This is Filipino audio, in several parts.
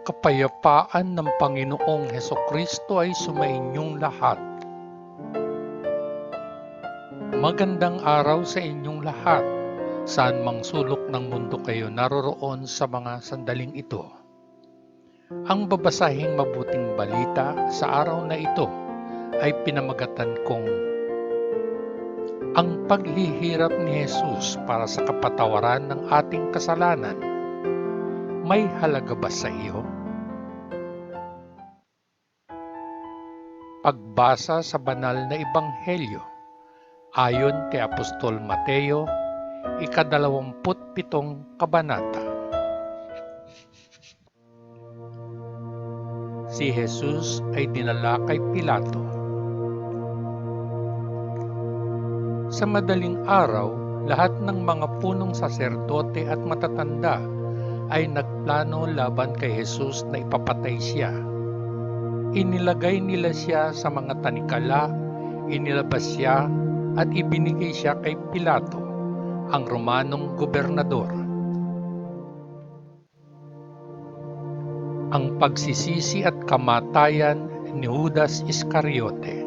kapayapaan ng Panginoong Hesukristo ay sumainyong lahat. Magandang araw sa inyong lahat, saan mang sulok ng mundo kayo naroroon sa mga sandaling ito. Ang babasahing mabuting balita sa araw na ito ay pinamagatan kong ang paghihirap ni Jesus para sa kapatawaran ng ating kasalanan. May halaga ba sa iyo? Pagbasa sa banal na ebanghelyo ayon kay Apostol Mateo, ika-27 kabanata. Si Jesus ay dinala kay Pilato. Sa madaling araw, lahat ng mga punong saserdote at matatanda ay nagplano laban kay Jesus na ipapatay siya. Inilagay nila siya sa mga tanikala, inilabas siya at ibinigay siya kay Pilato, ang Romanong gobernador. Ang pagsisisi at kamatayan ni Judas Iscariote.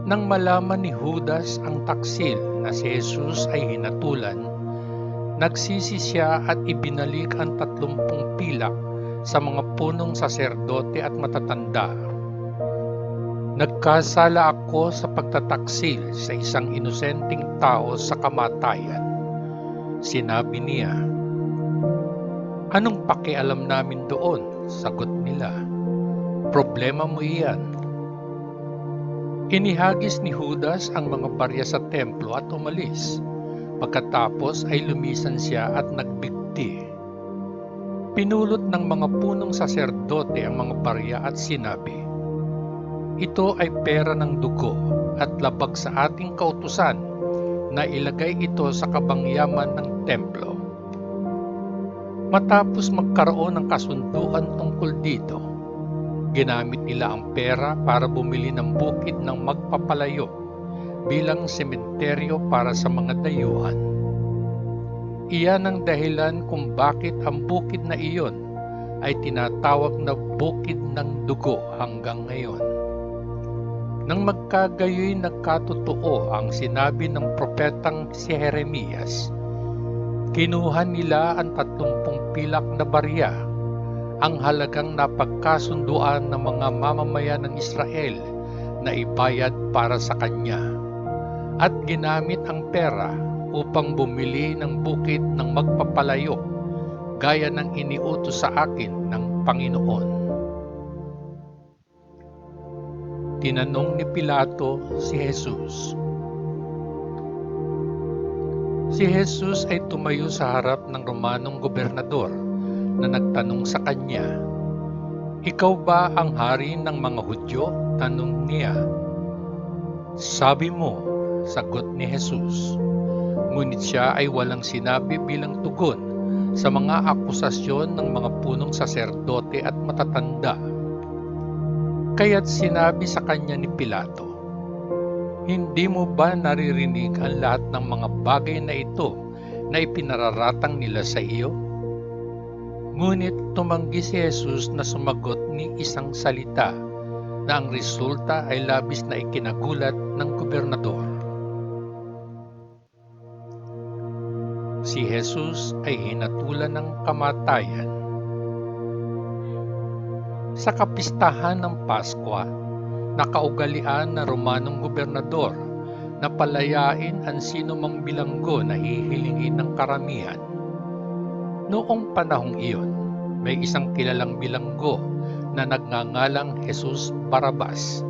Nang malaman ni Judas ang taksil na si Jesus ay hinatulan, nagsisi siya at ibinalik ang 30 pilak sa mga punong saserdote at matatanda. Nagkasala ako sa pagtataksil sa isang inosenteng tao sa kamatayan. Sinabi niya. Anong pakialam namin doon? Sagot nila. Problema mo iyan. Inihagis ni Judas ang mga barya sa templo at umalis. Pagkatapos ay lumisan siya at nagbigti. Pinulot ng mga punong saserdote ang mga barya at sinabi, ito ay pera ng dugo at labag sa ating kautusan na ilagay ito sa kabangyaman ng templo. Matapos magkaroon ng kasunduan tungkol dito, ginamit nila ang pera para bumili ng bukid ng magpapalayo bilang sementeryo para sa mga dayuhan. Iyan ang dahilan kung bakit ang bukid na iyon ay tinatawag na bukid ng dugo hanggang ngayon. Nang magkagayoy nagkatotoo ang sinabi ng propetang si Jeremias, kinuha nila ang 30 pilak na barya, ang halagang napagkasunduan ng mga mamamayan ng Israel na ibayad para sa kanya, at ginamit ang pera upang bumili ng bukid ng magpapalayo gaya ng iniutos sa akin ng Panginoon. Tinanong ni Pilato si Jesus. Si Jesus ay tumayo sa harap ng Romanong gobernador na nagtanong sa kanya, ikaw ba ang hari ng mga Hudyo? Tanong niya. Sabi mo, sagot ni Jesus. Ngunit siya ay walang sinabi bilang tugon sa mga akusasyon ng mga punong saserdote at matatanda. Kaya't sinabi sa kanya ni Pilato, hindi mo ba naririnig ang lahat ng mga bagay na ito na ipinararatang nila sa iyo? Ngunit tumanggi si Jesus na sumagot ni isang salita na ang resulta ay labis na ikinagulat ng gobernador. Si Jesus ay hinatulan ng kamatayan. Sa kapistahan ng Paskwa, nakaugalian na Romanong gobernador na palayain ang sino mang bilanggo na hihilingin ng karamihan. Noong panahong iyon, may isang kilalang bilanggo na nagngangalang Jesus Barabas.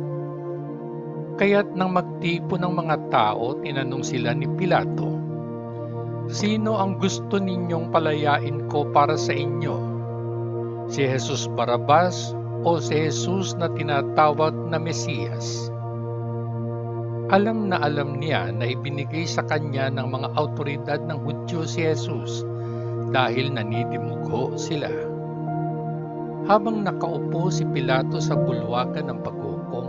Kaya't nang magtipon ng mga tao, tinanong sila ni Pilato, sino ang gusto ninyong palayain ko para sa inyo? Si Jesus Barabas o si Jesus na tinatawag na Mesiyas? Alam na alam niya na ibinigay sa kanya ng mga awtoridad ng Hudyo si Jesus dahil nanidimugho sila. Habang nakaupo si Pilato sa bulwagan ng paghukom,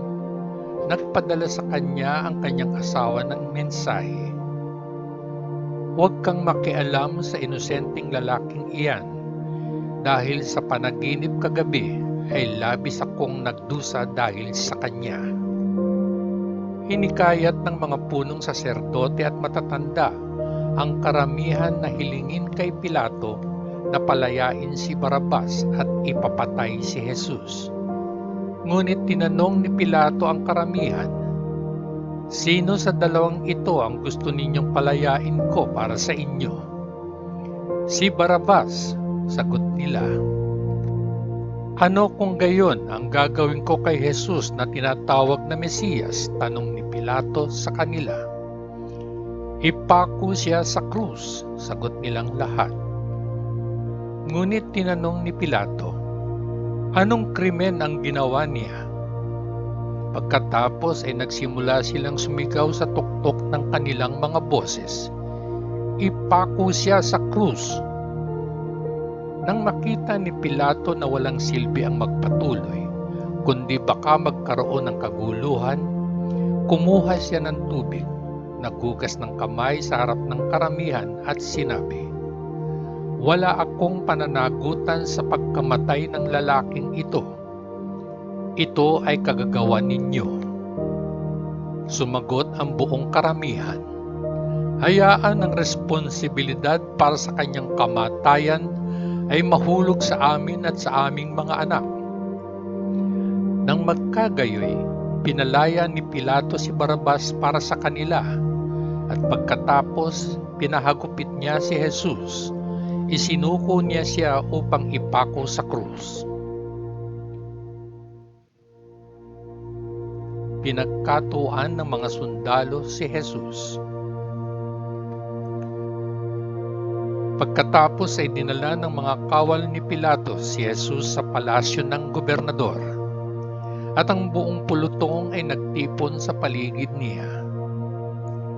nagpadala sa kanya ang kanyang asawa ng mensahe. Huwag kang makialam sa inosenteng lalaking iyan dahil sa panaginip kagabi ay labis akong nagdusa dahil sa kanya. Hinikayat ng mga punong saserdote at matatanda ang karamihan na hilingin kay Pilato na palayain si Barrabas at ipapatay si Jesus. Ngunit tinanong ni Pilato ang karamihan, "Sino sa dalawang ito ang gusto ninyong palayain ko para sa inyo?" "Si Barrabas," sagot nila. "Ano kung gayon ang gagawin ko kay Jesus na tinatawag na Mesiyas?" tanong ni Pilato sa kanila. "Ipako siya sa krus," sagot nilang lahat. Ngunit tinanong ni Pilato, "Anong krimen ang ginawa niya?" Pagkatapos ay nagsimula silang sumigaw sa tuktok ng kanilang mga boses, "Ipako siya sa krus!" Nang makita ni Pilato na walang silbi ang magpatuloy, kundi baka magkaroon ng kaguluhan, kumuha siya ng tubig, naghugas ng kamay sa harap ng karamihan at sinabi, "Wala akong pananagutan sa pagkamatay ng lalaking ito. Ito ay kagagawa ninyo." Sumagot ang buong karamihan, "Hayaan ang responsibilidad para sa kanyang kamatayan ay mahulog sa amin at sa aming mga anak." Nang magkagayoy, pinalaya ni Pilato si Barrabas para sa kanila, at pagkatapos pinahagupit niya si Jesus, isinuko niya siya upang ipako sa krus. Pinagkatuwaan ng mga sundalo si Jesus. Pagkatapos ay dinala ng mga kawal ni Pilato si Jesus sa palasyo ng gobernador, at ang buong pulutong ay nagtipon sa paligid niya.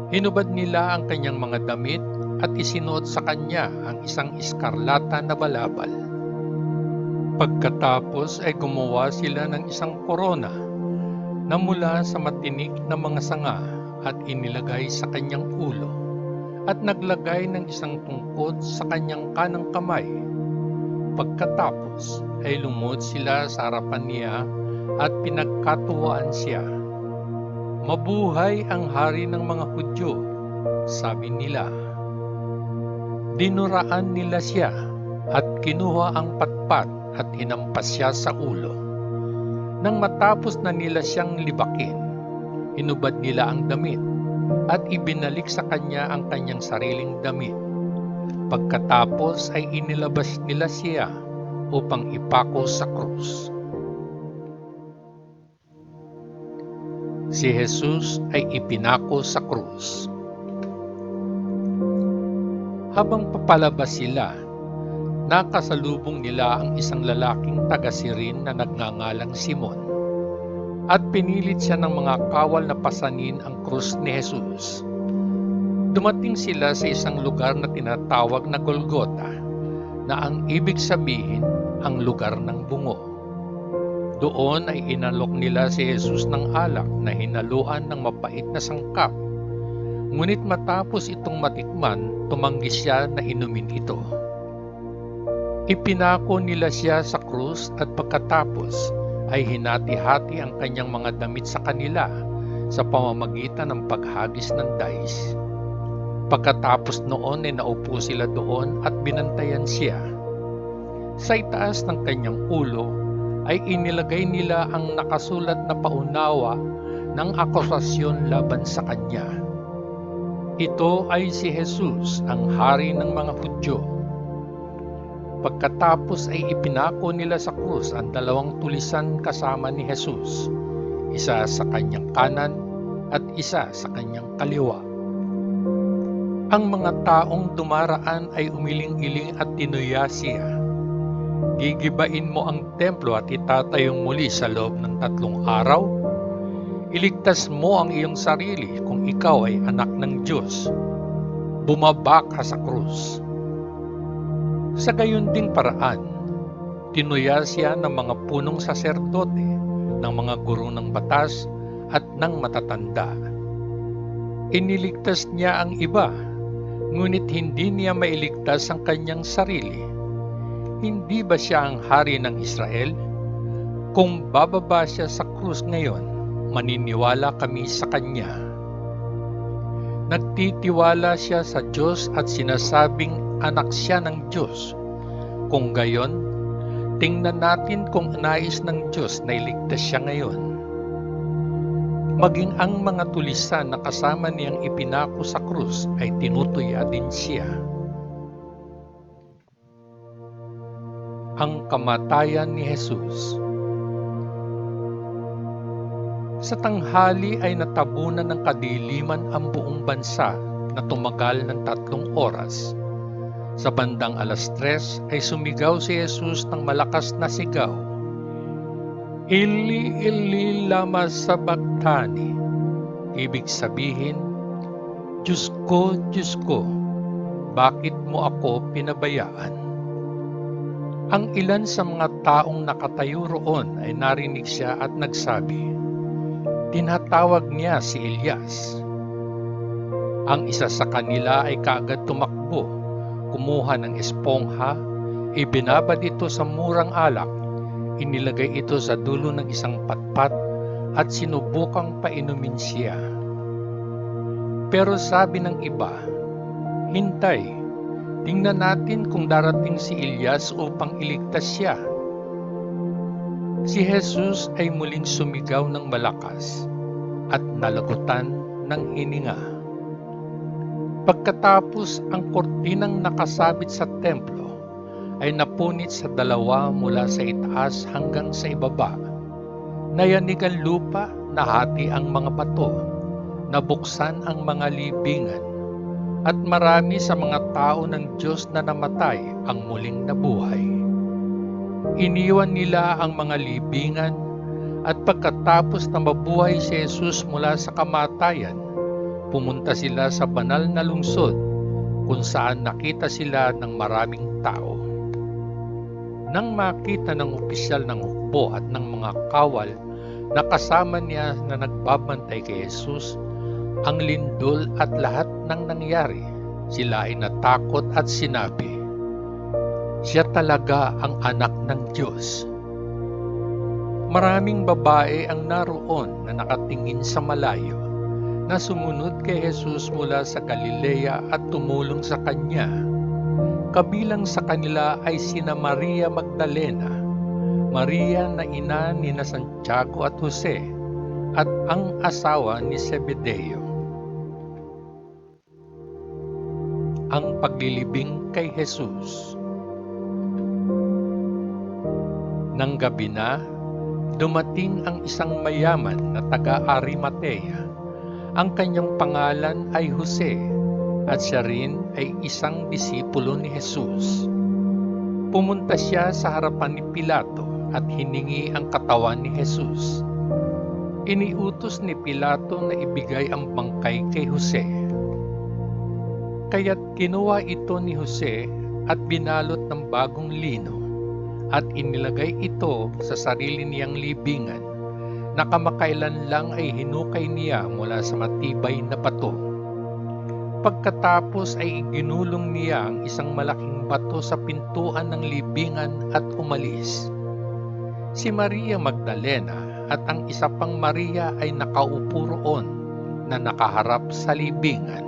Hinubad nila ang kanyang mga damit at isinuot sa kanya ang isang iskarlata na balabal. Pagkatapos ay gumawa sila ng isang korona na mula sa matinik na mga sanga at inilagay sa kanyang ulo, at naglagay ng isang tungkod sa kanyang kanang kamay. Pagkatapos ay lumuhod sila sa harapan niya at pinagkatuwaan siya. "Mabuhay ang hari ng mga Hudyo," sabi nila. Dinuraan nila siya at kinuha ang patpat at hinampas siya sa ulo. Nang matapos na nila siyang libakin, hinubad nila ang damit at ibinalik sa kanya ang kanyang sariling damit. Pagkatapos ay inilabas nila siya upang ipako sa krus. Si Jesus ay ipinako sa krus. Habang papalabas sila, nakasalubong nila ang isang lalaking taga-Sirin na nagngangalang Simon, at pinilit siya ng mga kawal na pasanin ang krus ni Jesus. Dumating sila sa isang lugar na tinatawag na Golgota, na ang ibig sabihin ang lugar ng bungo. Doon ay inalok nila si Jesus ng alak na hinaluan ng mapait na sangkap. Ngunit matapos itong matikman, tumanggi siya na inumin ito. Ipinako nila siya sa krus, at pagkatapos ay hinati-hati ang kanyang mga damit sa kanila sa pamamagitan ng paghagis ng dais. Pagkatapos noon ay naupo sila doon at binantayan siya. Sa itaas ng kanyang ulo ay inilagay nila ang nakasulat na paunawa ng akusasyon laban sa kanya. Ito ay si Jesus, ang hari ng mga Hudyo. Pagkatapos ay ipinako nila sa krus ang 2 tulisan kasama ni Jesus, isa sa kanyang kanan at isa sa kanyang kaliwa. Ang mga taong dumaraan ay umiling-iling at tinuya siya. "Gigibain mo ang templo at itatayong muli sa loob ng 3 araw? Iligtas mo ang iyong sarili kung ikaw ay anak ng Diyos. Bumaba ka sa krus." Sa gayon ding paraan, tinuya siya ng mga punong saserdote, ng mga guro ng batas at ng matatanda. Iniligtas niya ang iba, ngunit hindi niya mailigtas ang kanyang sarili. Hindi ba siya ang hari ng Israel? Kung bababa siya sa krus ngayon, maniniwala kami sa kanya. Nagtitiwala siya sa Diyos at sinasabing anak siya ng Diyos. Kung gayon, tingnan natin kung nais ng Diyos na iligtas siya ngayon. Maging ang mga tulisan na kasama niyang ipinako sa krus ay tinutuya din siya. Ang kamatayan ni Jesus. Sa tanghali ay natabunan ng kadiliman ang buong bansa na tumagal ng 3 oras. Sa bandang 3:00 ay sumigaw si Jesus ng malakas na sigaw, Eli, Eli, lama sabachthani. Ibig sabihin, Diyos ko, bakit mo ako pinabayaan? Ang ilan sa mga taong nakatayo roon ay narinig siya at nagsabi, tinatawag niya si Elias. Ang isa sa kanila ay kaagad tumakbo, kumuha ng espongha, ibinabad ito sa murang alak, inilagay ito sa dulo ng isang patpat at sinubukang painumin siya. Pero sabi ng iba, hintay, tingnan natin kung darating si Elias upang iligtas siya. Si Jesus ay muling sumigaw ng malakas at nalagutan ng hininga. Pagkatapos ang kortinang nakasabit sa templo ay napunit sa 2 mula sa itaas hanggang sa ibaba. Nayanig ang lupa, nahati ang mga bato, nabuksan ang mga libingan, at marami sa mga tao ng Diyos na namatay ang muling nabuhay. Iniwan nila ang mga libingan at pagkatapos na mabuhay si Jesus mula sa kamatayan, pumunta sila sa banal na lungsod kung saan nakita sila ng maraming tao. Nang makita ng opisyal ng hukbo at ng mga kawal na kasama niya na nagbabantay kay Jesus, ang lindol at lahat ng nangyari, sila ay natakot at sinabi, siya talaga ang anak ng Diyos. Maraming babae ang naroon na nakatingin sa malayo, na sumunod kay Jesus mula sa Galilea at tumulong sa kanya. Kabilang sa kanila ay sina Maria Magdalena, Maria na ina ni Santiago at Jose, at ang asawa ni Zebedeo. Ang paglilibing kay Jesus. Nang gabi na, dumating ang isang mayaman na taga-Arimatea. Ang kanyang pangalan ay Jose, at siya rin ay isang disipulo ni Jesus. Pumunta siya sa harapan ni Pilato at hiningi ang katawan ni Jesus. Iniutos ni Pilato na ibigay ang bangkay kay Jose. Kaya't kinuha ito ni Jose at binalot ng bagong lino at inilagay ito sa sarili niyang libingan na kamakailan lang ay hinukay niya mula sa matibay na bato. Pagkatapos ay iginulong niya ang isang malaking bato sa pintuan ng libingan at umalis. Si Maria Magdalena at ang isa pang Maria ay nakaupo roon na nakaharap sa libingan.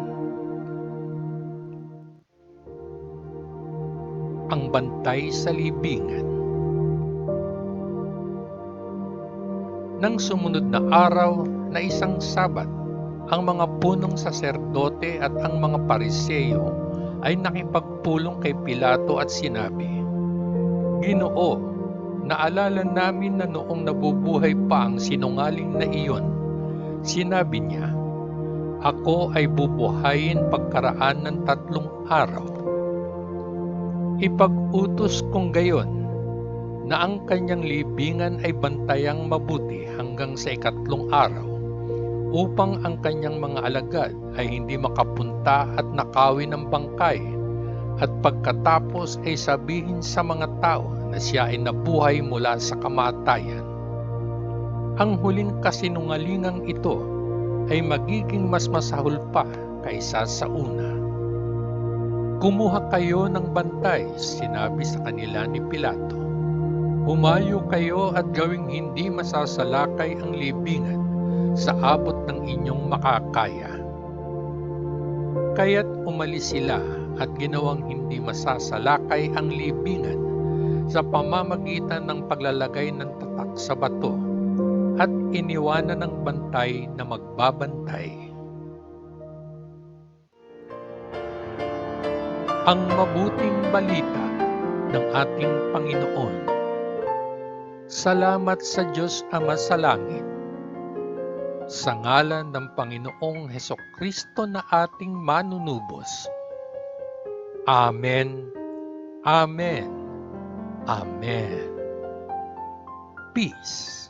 Ang bantay sa libingan. Nang sumunod na araw na isang Sabat, ang mga punong saserdote at ang mga Pariseo ay nakipagpulong kay Pilato at sinabi, Ginoo, naalala namin na noong nabubuhay pa ang sinungaling na iyon. Sinabi niya, ako ay bubuhayin pagkaraan ng 3 araw. Ipag-utos kong gayon na ang kanyang libingan ay bantayang mabuti hanggang sa 4 araw, upang ang kanyang mga alagad ay hindi makapunta at nakawin ng bangkay, at pagkatapos ay sabihin sa mga tao na siya ay nabuhay mula sa kamatayan. Ang huling kasinungalingang ito ay magiging mas masahol pa kaysa sa una. Kumuha kayo ng bantay, sinabi sa kanila ni Pilato. Humayo kayo at gawing hindi masasalakay ang libingan sa abot ng inyong makakaya. Kaya't umalis sila at ginawang hindi masasalakay ang libingan sa pamamagitan ng paglalagay ng tatak sa bato at iniwanan ng bantay na magbabantay. Ang mabuting balita ng ating Panginoon. Salamat sa Diyos Ama sa langit. Sa ngalan ng Panginoong Hesukristo na ating manunubos. Amen. Amen. Amen. Peace.